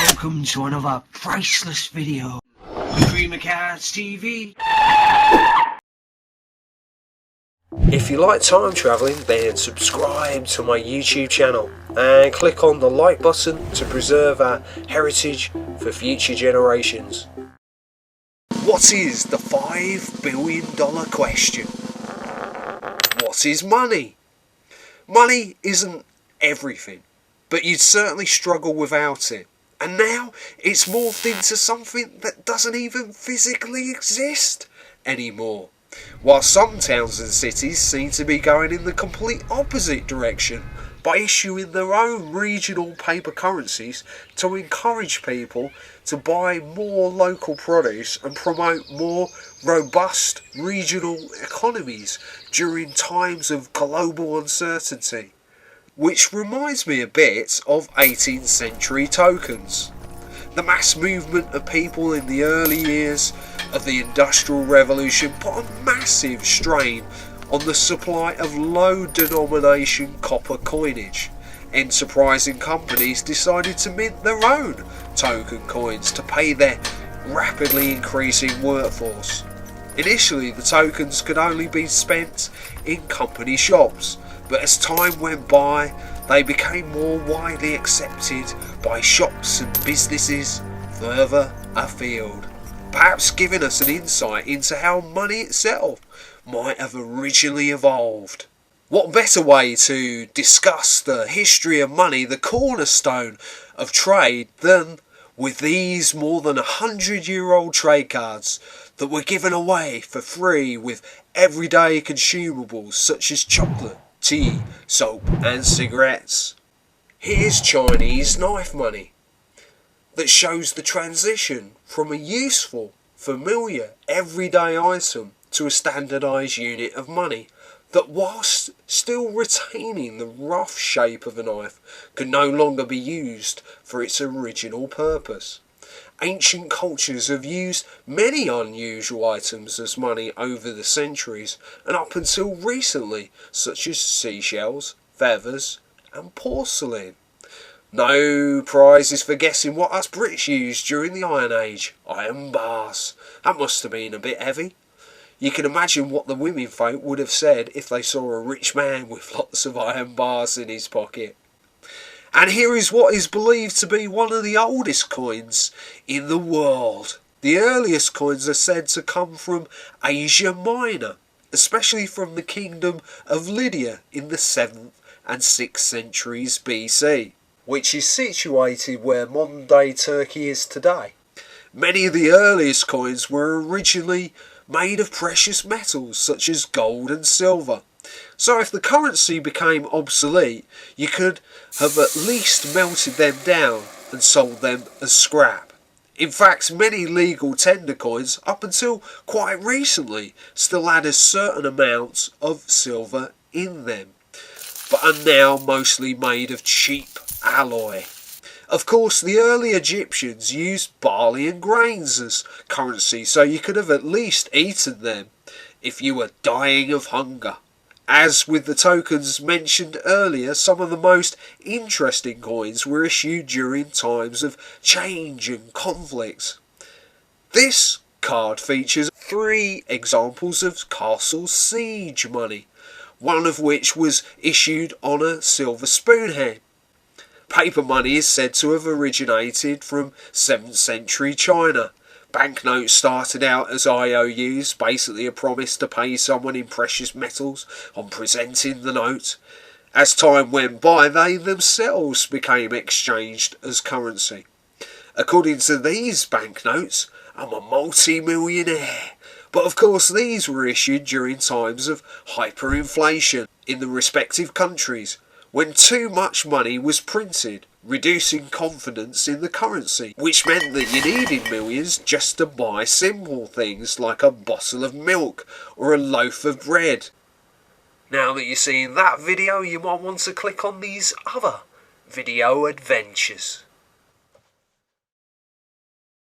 Welcome to another priceless video. Creamer Cats TV. If you like time travelling, then subscribe to my YouTube channel and click on the like button to preserve our heritage for future generations. What is the $5 billion question? What is money? Money isn't everything, but you'd certainly struggle without it. And now it's morphed into something that doesn't even physically exist anymore. While some towns and cities seem to be going in the complete opposite direction by issuing their own regional paper currencies to encourage people to buy more local produce and promote more robust regional economies during times of global uncertainty. Which reminds me a bit of 18th century tokens. The mass movement of people in the early years of the Industrial Revolution put a massive strain on the supply of low denomination copper coinage. Enterprising companies decided to mint their own token coins to pay their rapidly increasing workforce. Initially, the tokens could only be spent in company shops, but as time went by, they became more widely accepted by shops and businesses further afield, perhaps giving us an insight into how money itself might have originally evolved. What better way to discuss the history of money, the cornerstone of trade, than with these more than 100-year-old trade cards that were given away for free with everyday consumables such as chocolate, tea, soap and cigarettes. Here's Chinese knife money that shows the transition from a useful, familiar, everyday item to a standardised unit of money that, whilst still retaining the rough shape of a knife, could no longer be used for its original purpose. Ancient cultures have used many unusual items as money over the centuries and up until recently, such as seashells, feathers and porcelain. No prizes for guessing what us Brits used during the Iron Age. Iron bars. That must have been a bit heavy. You can imagine what the women folk would have said if they saw a rich man with lots of iron bars in his pocket. And here is what is believed to be one of the oldest coins in the world. The earliest coins are said to come from Asia Minor, especially from the kingdom of Lydia in the 7th and 6th centuries BC, which is situated where modern-day Turkey is today. Many of the earliest coins were originally made of precious metals such as gold and silver. So if the currency became obsolete, you could have at least melted them down and sold them as scrap. In fact, many legal tender coins, up until quite recently, still had a certain amount of silver in them, but are now mostly made of cheap alloy. Of course, the early Egyptians used barley and grains as currency, so you could have at least eaten them if you were dying of hunger. As with the tokens mentioned earlier, some of the most interesting coins were issued during times of change and conflict. This card features 3 examples of castle siege money, one of which was issued on a silver spoonhead. Paper money is said to have originated from 7th century China. Banknotes started out as IOUs, basically a promise to pay someone in precious metals on presenting the note. As time went by, they themselves became exchanged as currency. According to these banknotes, I'm a multi-millionaire. But of course these were issued during times of hyperinflation in the respective countries, when too much money was printed, reducing confidence in the currency, which meant that you needed millions just to buy simple things like a bottle of milk or a loaf of bread. Now that you've seen that video, you might want to click on these other video adventures.